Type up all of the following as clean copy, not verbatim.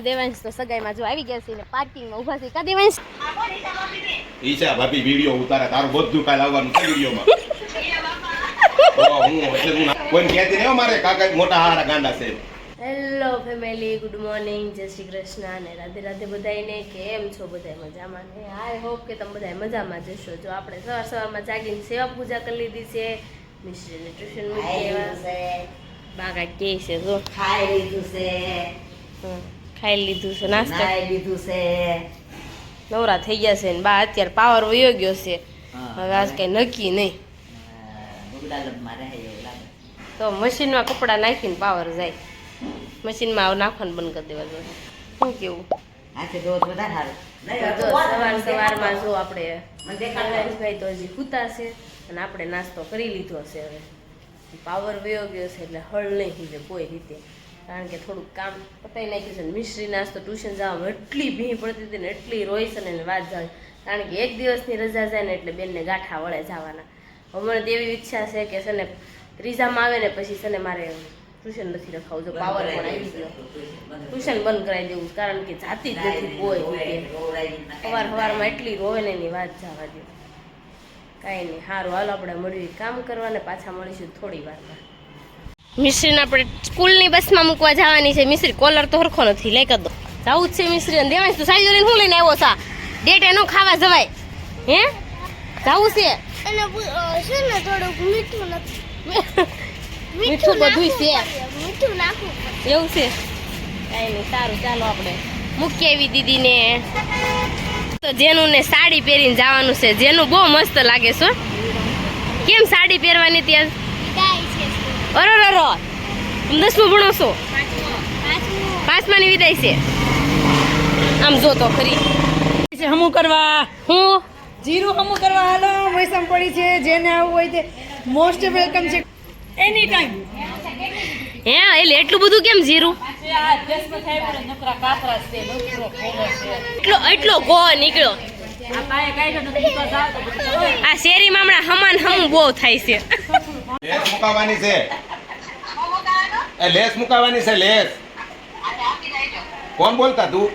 દેવાંશ તો સગાઈમાં જો આવી ગયા છે ને પાર્કિંગમાં ઊભા છે. કા દેવાંશ? ઈશા ભાભી વિડિયો ઉતારે તારું બધું કાલ આવવાનું છે વિડિયોમાં. તો હું એટલે હું કોઈ કહેતી નહીં મારે કાકા મોટા હારા ગાંડા છે. હેલો ફેમિલી, ગુડ મોર્નિંગ, જય શ્રી કૃષ્ણ અને રાધે રાધે બધાને. કેમ છો બધા? મજામાં ને? આઈ હોપ કે તમે બધા મજામાં જશો. જો આપણે સવારમાં જાગીને સેવા પૂજા કરી લીધી છે, મિશ્રીને ટ્યુશન મૂકી આવ્યા. બાગા કે છે જો ખાઈ લીધું છે, ખાઈ લીધું છે, નાસ્તો નાઈ લીધું છે. નવરા થઈ ગયા છે ને બા અત્યારે પાવર વયો ગયો છે. હવે આજ કઈ નક્કી નહીં. બગડાલમાં રહે એવું લાગે. તો મશીનમાં કપડાં નાખીને પાવર જાય. મશીનમાં નાખવાનું બંધ કરી દેવા જોઈએ. શું કેવું? આથી રોજ વધારે સારું. તો સવારમાં જો આપણે ભાઈ તો હજી સૂતા છે અને આપણે નાસ્તો કરી લીધો છે. હવે પાવર વયો ગયો છે એટલે હળ નહીં ખીજે કોઈ રીતે, કારણ કે થોડુંક કામ પતાવી નાખ્યું છે. મિશ્રી નાસ્તો ટ્યુશન જવામાં એટલી ભીં પડતી હતી ને એટલી રોઈ છે ને વાત જાય, કારણ કે એક દિવસની રજા જાય ને એટલે બેનને ગાંઠા વળે જવાના. હમણાં તેવી ઈચ્છા છે કે છે ને ત્રીજામાં આવે ને પછી છે ને મારે ટ્યુશન નથી રખાવું. જો પાવર પણ આવી ગયો, ટ્યુશન બંધ કરાવી દેવું, કારણ કે જાતી જ નથી કોઈ રીતે. સવારમાં એટલી રોવે ને એની વાત જવા દે. કાંઈ નહીં, સારું હાલો આપણે મળીએ કામ કરવા ને પાછા મળીશું થોડી વારમાં. મિશ્રીને આપણે સ્કૂલની બસમાં મૂકવા જવાની છે. મિશ્રી કોલર તો હરખો નથી, લઈ કર દો. જવું જ છે મિશ્રી અને દેવાંશ તો સાઈડ લઈને હું લઈને આવ્યો છા? ડેટ એનો ખાવા જવાય હે? જવું છે અને છે ને થોડુંક મીઠું નથી, મીઠું બધું છે મીઠું નાખવું એવું છે. કાંઈ નહીં, સારું ચાલો આપણે મૂકી આવી દીદીને. તો જેનું ને સાડી પહેરીને જવાનું છે. જેનું બહુ મસ્ત લાગે છે. કેમ સાડી પહેરવાની ત્યાં? વિદાય છે. અરો તમે 10મું ભણો છો? પાંચમાની વિદાય છે. આમ જો તો ખરી હમું કરવા હું જીરું હમું કરવા હાલો. મૈસમ પડી છે, જેને આવવું હોય તે મોસ્ટ વેલકમ છે એની ટાઈમ. હે એટલે એટલું બધું કેમ જીરું? એટલો ગો નીકળ્યો. આ શેરીમાં હમણાં હમાન હમ બહુ થાય છે. લેસ મુકાવાની છે. લેસ મુકાવાની છે, લેસ. કોણ બોલતા તું?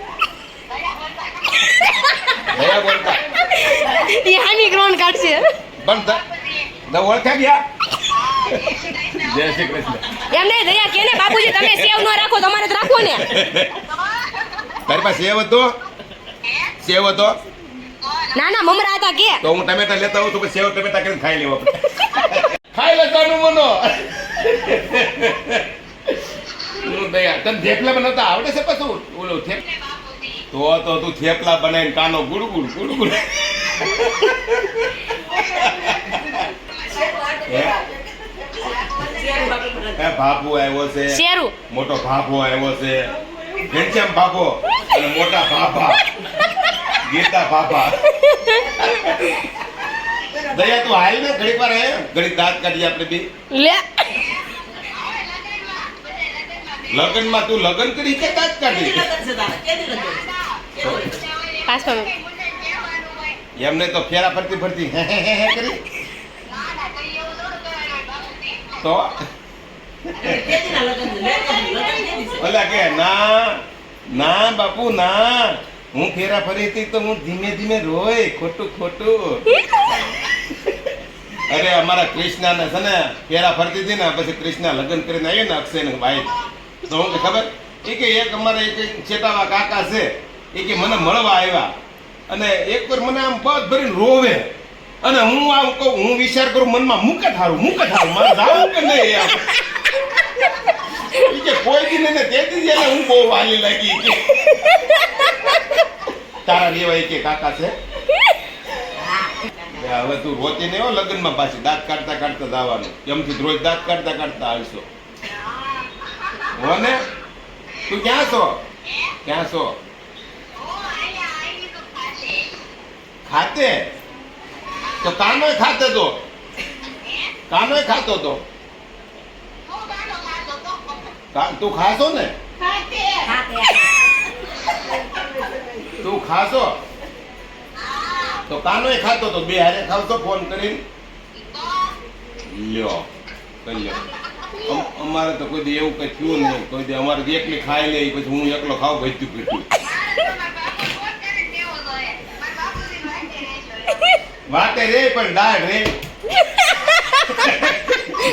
દયા બોલતા. એ હાની ગ્રાઉન્ડ કાઢશે. બંધ ઓળખ્યા ગયા. જય શ્રી કૃષ્ણ. એમ નહીં દયા કે ને બાપુજી તમે સેવ ન રાખો, તમારે જ રાખો ને. તારી પાસે સેવ હતો? સેવ હતો ના ના મમરા હતા કે. તો હું ટમેટા લેતા આવું તો પછી સેવ ટમેટા કરીને ખાઈ લેવા. ખાઈ લેવાનું મનો. હું દયા તને થેપલા બનાવતા આવડે છે? પાછું ઓલો તો તું થેપલા બનાવીને કાનો ગુડગુડ ગુડગુડ. બાપુ આવ્યો છે, શેરું મોટો ભાભો આવ્યો છે, ઘનશ્યામ ભાભો અને મોટા ભાભા ગીતા ભાભા. દયા તું હાલ ને ઘડીક વાર ઘડીક દાંત કાઢીએ આપણે બી. લે લગનમાં તું લગન કરી કે દાંત કાઢી? પાછળ એમને તો ફેરા ફરતી ફરતી હે કરી તો ઓલા કે ના બાપુ ના, હું ફેરા ફરી હતી તો હું ધીમે ધીમે રોય ખોટું ખોટું. અરે અમારા કૃષ્ણાને છે ને ફેરા ફરતી હતી ને, પછી કૃષ્ણા લગ્ન કરીને આવ્યો ને અક્ષય ને ભાઈ, તો હું કે ખબર એ કે એક અમારા એક ચેટાવા કાકા છે, એ કે મને મળવા આવ્યા અને એક વાર મને આમ પગ ભરીને રોવે અને હું આમ કહું, હું વિચાર કરું મનમાં મુકત હારું મારે જાવું કે નહીં આમ. ઈ કે કોઈ દી ને તેથી એને હું બહુ વાલી લાગી કે તારા લેવા કે કાકા છે. હવે તું રોતી નહીં હો લગ્નમાં, પાછી દાંત કાઢતા કાઢતા જવાનું. એમથી રોજ દાંત કાઢતા કાઢતા આવશો હો ને. તું ક્યાં છો? ખાતે તો કાનોય ખાતો તો તું ખાશો ને? તું ખાશો તો કાનોય ખાતો તો બે હારે ખાવશો ફોન કરીને? લ્યો કરી લ્યો. અમારે તો કોઈ દી એવું કઈ થયું નહીં. કોઈ દી અમારે તો એકલી ખાઈ લે પછી હું એકલો ખાવ ભજ્યું પીઠું. વાતે રે પણ દાળ રે.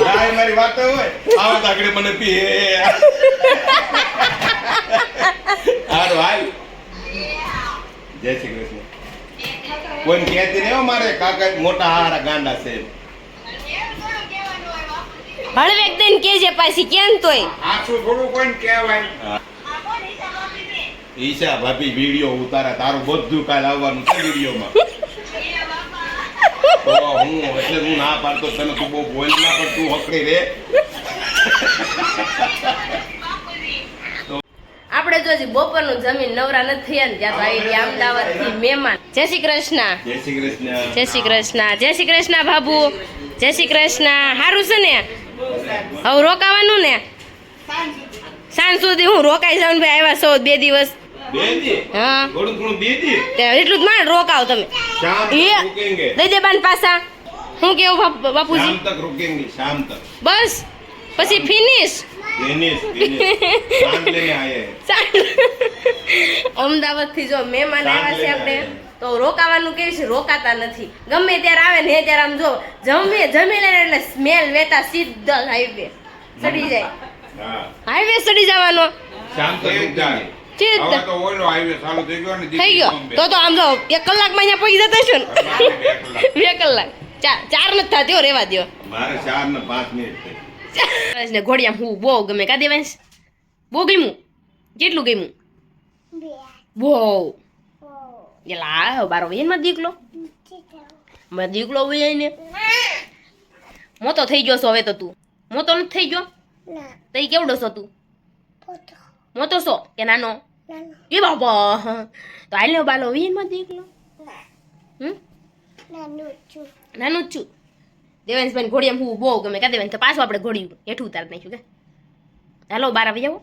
દાળ મારી વાતે હોય આવો તો આગળ મને પીએ. હારું હાલ. જય શ્રી કૃષ્ણ. કોઈને કહેતી નહીં હો મારે કાકા મોટા હારા ગાંડા છે. હળવેક દઈને કેજે પાછી કેમ તોય આખું થોડું કોઈને કહેવાય. ઈશા ભાભી વિડીયો ઉતારા તારું બધું કાલ આવવાનું છે વિડીયોમાં. તો હું એટલે હું ના પાડતો તને તું બહુ બોલ ના પણ તું હકડી રે. આપણે જો હજી બપોરનું જમીન નવરા નથી થયા ને ત્યાં તો આવી ગયા અમદાવાદ થી મહેમાન. જય શ્રી કૃષ્ણ. જય શ્રી કૃષ્ણ. જય શ્રી કૃષ્ણ. જય શ્રી કૃષ્ણ બાબુ. જય શ્રી કૃષ્ણ. સારું છે ને હવે રોકાવાનું ને સાંજ સુધી હું રોકાઈ જાઉં ભાઈ આવ્યા છો 2 દિવસ. બે દી હા થોડું થોડું બે દી તે એટલું જ માંડ રોકાવ તમે. શામ એ તક रुकेंगे. દઈ દે બાન પાછા. હું કેવું બાપુજી शाम तक रुकेंगे शाम तक. બસ પછી ફિનિશ. दिनेश सांड लेने आए हैं. અમદાવાદ થી જો મહેમાન આવ્યા છે આપણે સાંજ તો રોકાવાનું કેવી છે રોકાતા નથી. ગમે ત્યારે આવે ને ત્યારે આમ જો જમી લે એટલે સ્મેલ વેતા સીધા હાઈવે સડી જાય. हाँ હાઈવે સડી જવાનો शाम तक रुक जाए. ચીજ હવે તો ઓલો હાઈવે ચાલુ થઈ ગયો ને થઈ ગયો તો આમ જો 1 કલાકમાં અહીંયા પહોંચી જતા છો ને 2 કલાક 4 નથી થતી હો રેવા દો. मारे 4 ने 5 मिनट थे. ને ઘોડિયા હું બહુ ગમે કા દેવાંશ બહુ ગમ્યું. કેટલું ગમ્યું બહુ એલા બારો વેનમાં દીકલો મેં દીકલો હોય ને મોટો થઈ ગયો છો હવે તો તું મોટો નથી થઈ ગયો તો ઈ કેવડો છો તું મોટો છો કે નાનો એ બાબા તો હાલ ને બાલો વેનમાં દીકલો નાનું જ છું. દેવાંશભાઈ ઘોડિયા હું બહુ ગમે કા દેવાંશ તો પાછું આપણે ઘોડિયું હેઠું ઉતાર નાખ્યું કે હાલો બાર આવી જાવ.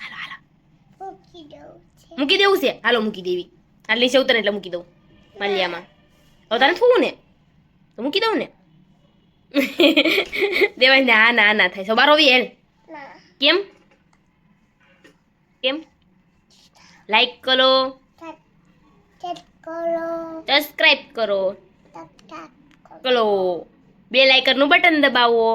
હાલો હાલો મૂકી દેવું છે હાલો મૂકી દેવી આટલી છે ઉતરે એટલે મૂકી દઉં માલિયામાં. હવે તારે થવું ને તો મૂકી દઉં ને. દેવાંશ ને હા ના ના થાય સવારો આવી હેલ કેમ કેમ લાઈક કરો સબસ્ક્રાઇબ કરો કરો બેલ આઇકનનું બટન દબાવો.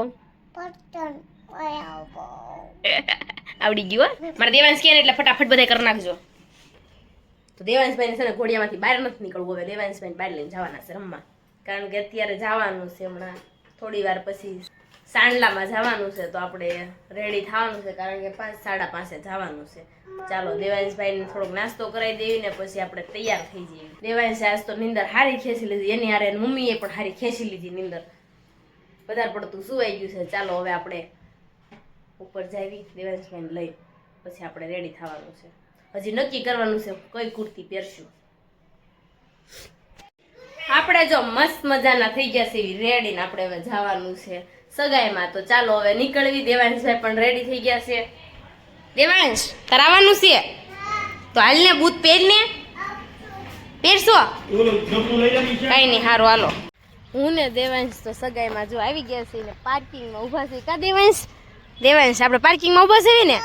આવડી ગયું હો મારા દેવાંશ કે એટલે ફટાફટ બધા કરી નાખજો. તો દેવાંશભાઈને છે ને ઘોડિયામાંથી બહાર નથી નીકળવું. હવે દેવાંશભાઈને બહાર લઈને જવાના છે રમવા કારણ કે અત્યારે જવાનું છે હમણાં થોડી વાર પછી સાંડલામાં જવાનું છે તો આપણે રેડી થવાનું છે કારણ કે 5 સાડા 5 જવાનું છે. ચાલો દેવાંશભાઈને થોડોક નાસ્તો કરાવી દેવી ને પછી આપણે તૈયાર થઈ જઈએ. દેવાંશે આજ તો નીંદર હારી ખેંચી લીધી એની હારે મમ્મીએ પણ હારી ખેંચી લીધી નીંદર વધારે પડતું સુવાઈ ગયું છે. ચાલો હવે આપણે ઉપર જાવી દેવાંશભાઈને લઈ પછી આપણે રેડી થવાનું છે. હજી નક્કી કરવાનું છે કઈ કુર્તી પહેરશું. આપણે જો મસ્ત મજાના થઈ ગયા છે રેડી ને આપણે હવે જવાનું છે સગાઈમાં. તો ચાલો હવે નીકળવી. દેવાંશભાઈ પણ રેડી થઈ ગયા છે. દેવાંશ કરાવવાનું છે તો હાલને બૂટ પહેરને પહેરશો કઈ નહીં સારું હાલો. હું ને દેવાંશ તો સગાઈમાં જો આવી ગયા છે ને પાર્કિંગમાં ઊભા છે કા દેવાંશ. દેવાંશ આપણે પાર્કિંગમાં ઊભા છે ને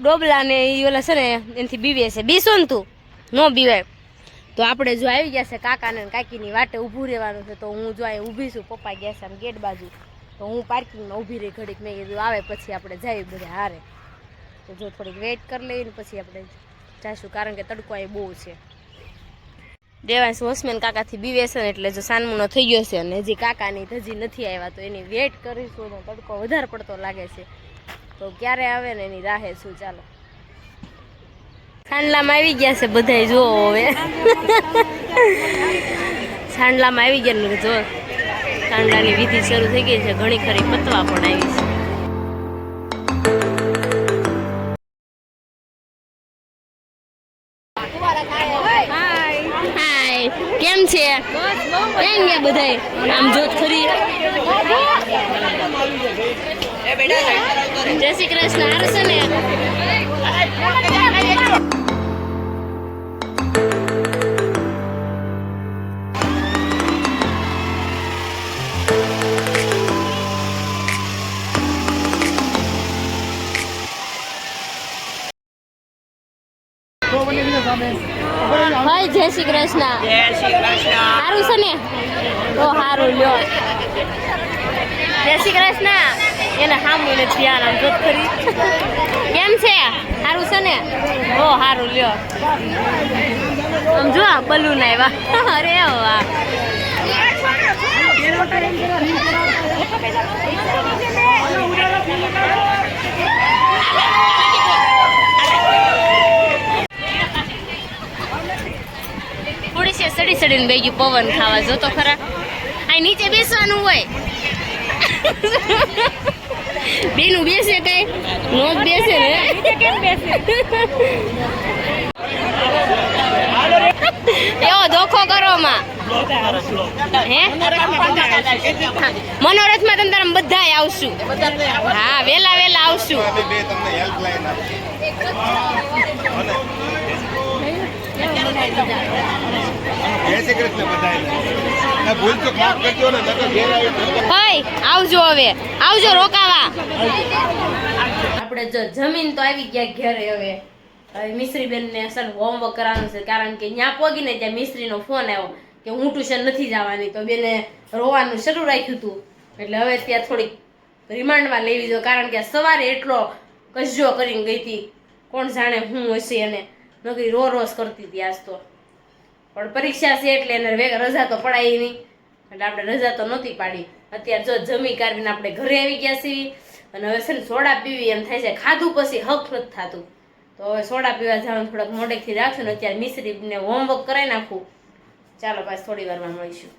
ડોબલા ને ઈ ઓલા છે ને એનાથી બીવે છે. બીસો ને તું નો બીવાય. તો આપણે જો આવી ગયા છે કાકાને ને કાકીની વાટે ઊભું રહેવાનું છે. તો હું જો અહીં ઊભી છું પપ્પા ગયા છે આમ ગેટ બાજુ તો હું પાર્કિંગમાં ઊભી રહી ઘડીક. મેં કીધું આવે પછી આપણે જઈએ બધા હારે. તો જો થોડીક વેઇટ કરી લઈને પછી આપણે જઈશું કારણ કે તડકો અહીં બહુ છે. દેવાંશ વોચમેન કાકાથી બીવે છે ને એટલે જો સાનમુનો થઈ ગયો છે અને હજી કાકાની હજી નથી આવ્યા તો એની વેઇટ કરીશું. ને તડકો વધારે પડતો લાગે છે તો ક્યારે આવે ને એની રાહે છું. ચાલો સાંડલામાં આવી ગયા છે બધાય જો હવે સાંડલામાં આવી ગયા ને જો સાંડલાની વિધિ શરૂ થઈ ગઈ છે. ઘણી ખરી પતવા પણ આવી છે. હાય કેમ છે કેમ ગયા બધાય આમ જોત ખરી. જય શ્રી કૃષ્ણ હારું છે ને. ભાઈ જય શ્રી કૃષ્ણ. સારું છે ને? તો સારું લ્યો. જય શ્રી કૃષ્ણ. એને સામું ને ધ્યાન આમ જોત કરી. કેમ છે? સારું છે ને? ઓ સારું લ્યો. આમ જો બલૂન આવ્યા. અરે વાહ. થોડી છે સડી સડીને બે ગયું પવન ખાવા જો તો ખરા. આ નીચે બેસવાનું હોય. બેનું બેસે કઈ નો બેસે ને કેમ બેસે? એવો ધોખો કરો માં હે મનોરથમાં તમે તારા બધાય આવશું. હા વેલા વેલા આવશું. અમે બે તમને હેલ્પલાઈન જય શ્રી કૃષ્ણ બધાને. ભૂલ તો માફ કરજો ને નકર ઘેર આવી ભાઈ આવજો હવે આવજો રોકાવા. આપણે જો જમીન તો આવી ગયા ઘરે. હવે મિસ્ત્રી બેન ને સર હોમવર્ક કરવાનું છે કારણ કે ત્યાં પોગીને ત્યાં મિસ્ત્રીનો ફોન આવ્યો કે હું ટ્યુશન નથી જવાની. તો બેને રોવાનું શરૂ રાખ્યું હતું એટલે હવે ત્યાં થોડીક રિમાન્ડમાં લેવી દો કારણ કે સવારે એટલો કજ્જો કરીને ગઈ હતી. કોણ જાણે હું હશે અને નકરી રોજ કરતી હતી આજ તો. પણ પરીક્ષા છે એટલે એને રજા તો પડાય નહીં એટલે આપણે રજા તો નહોતી પાડી. અત્યારે જો જમી કાઢીને આપણે ઘરે આવી ગયા છીએ અને હવે છે ને સોડા પીવી એમ થાય છે. ખાધું પછી હક નથી થતું તો હવે સોડા પીવા જવાનું થોડાક મોડેકથી રાખશું ને અત્યારે મિશ્રીને હોમવર્ક કરાવી નાખું. ચાલો પાછું થોડી વારમાં મળીશું.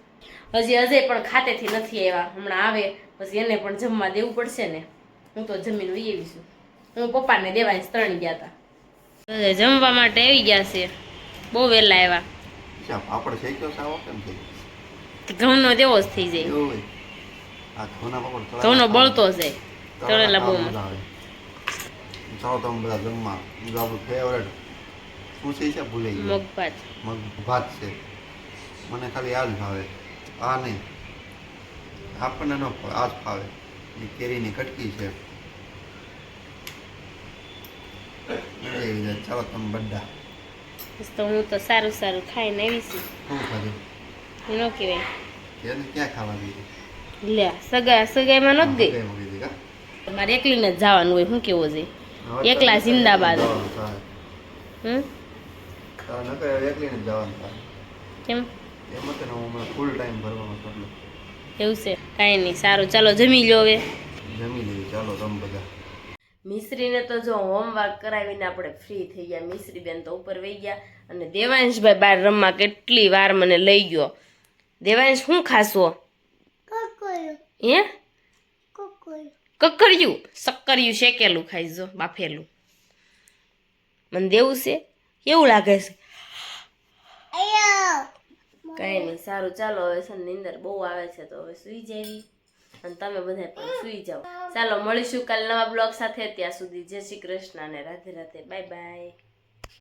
હજી અજય પણ ખાતેથી નથી આવ્યા. હમણાં આવે પછી એને પણ જમવા દેવું પડશે ને. હું તો જમીન વહી આવી છું. હું પપ્પાને દેવાની ત્રણી ગયા હતા. જમવા માટે આવી ગયા છે. બહુ વહેલા આવ્યા. પાપડ શેક્યો સાવો કેમ થઈ ઘઉંનો દેવો જ થઈ જાય. એવું હોય આ ઘઉંના પાપડ ઘઉંનો બળતો જાય તળેલા બહુ. ચાલો તમે બધા જમવા આપણું ફેવરેટ શું છે ભૂલે ગયું મગ ભાત. મગ ભાત છે. મને ખાલી આ જ ભાવે આ નહીં આપણને ન ભાવે આ જ ભાવે એ કેરીની કટકી છે. મજા આવી જાય. ચાલો તમે બધા તો હું તો સારું સારું ખાઈને આવી છું. શું ખાધું ન કહેવાય એને ક્યાં ખાવા દીધી લે સગાઈમાં નથી ગઈ. કઈ મૂકી દીધી કા મારે એકલીને જ જવાનું હોય. શું કેવો છે એકલા જિંદાબાદ. હમ એકલીને જ જવાનું થાય કેમ એમાં તો હું હમણાં ફૂલ ટાઈમ ભરવાનો છું એટલે એવું છે? કાંઈ નહીં સારું ચાલો જમી લો હવે. જમી લેવી. ચાલો તમે બધા મિશ્રીને તો જો હોમવર્ક કરાવીને આપણે ફ્રી થઈ ગયા. મિશ્રી બેન તો ઉપર વહી ગયા અને દેવાંશભાઈ બહાર રમવા કેટલી વાર મને લઈ ગયો. દેવાંશ શું ખાશો? હે કકરિયું શક્કરિયું શેકેલું ખાઈજો બાફેલું. મને દેવું છે કેવું લાગે છે? કઈ નહીં સારું ચાલો હવે છે નીંદર બહુ આવે છે તો હવે સુઈ જઈએ અને તમે બધા પણ સુઈ જાઓ. ચાલો મળીશું કાલે નવા બ્લોગ સાથે. ત્યાં સુધી જય શ્રી કૃષ્ણ અને રાધે રાધે. Bye bye.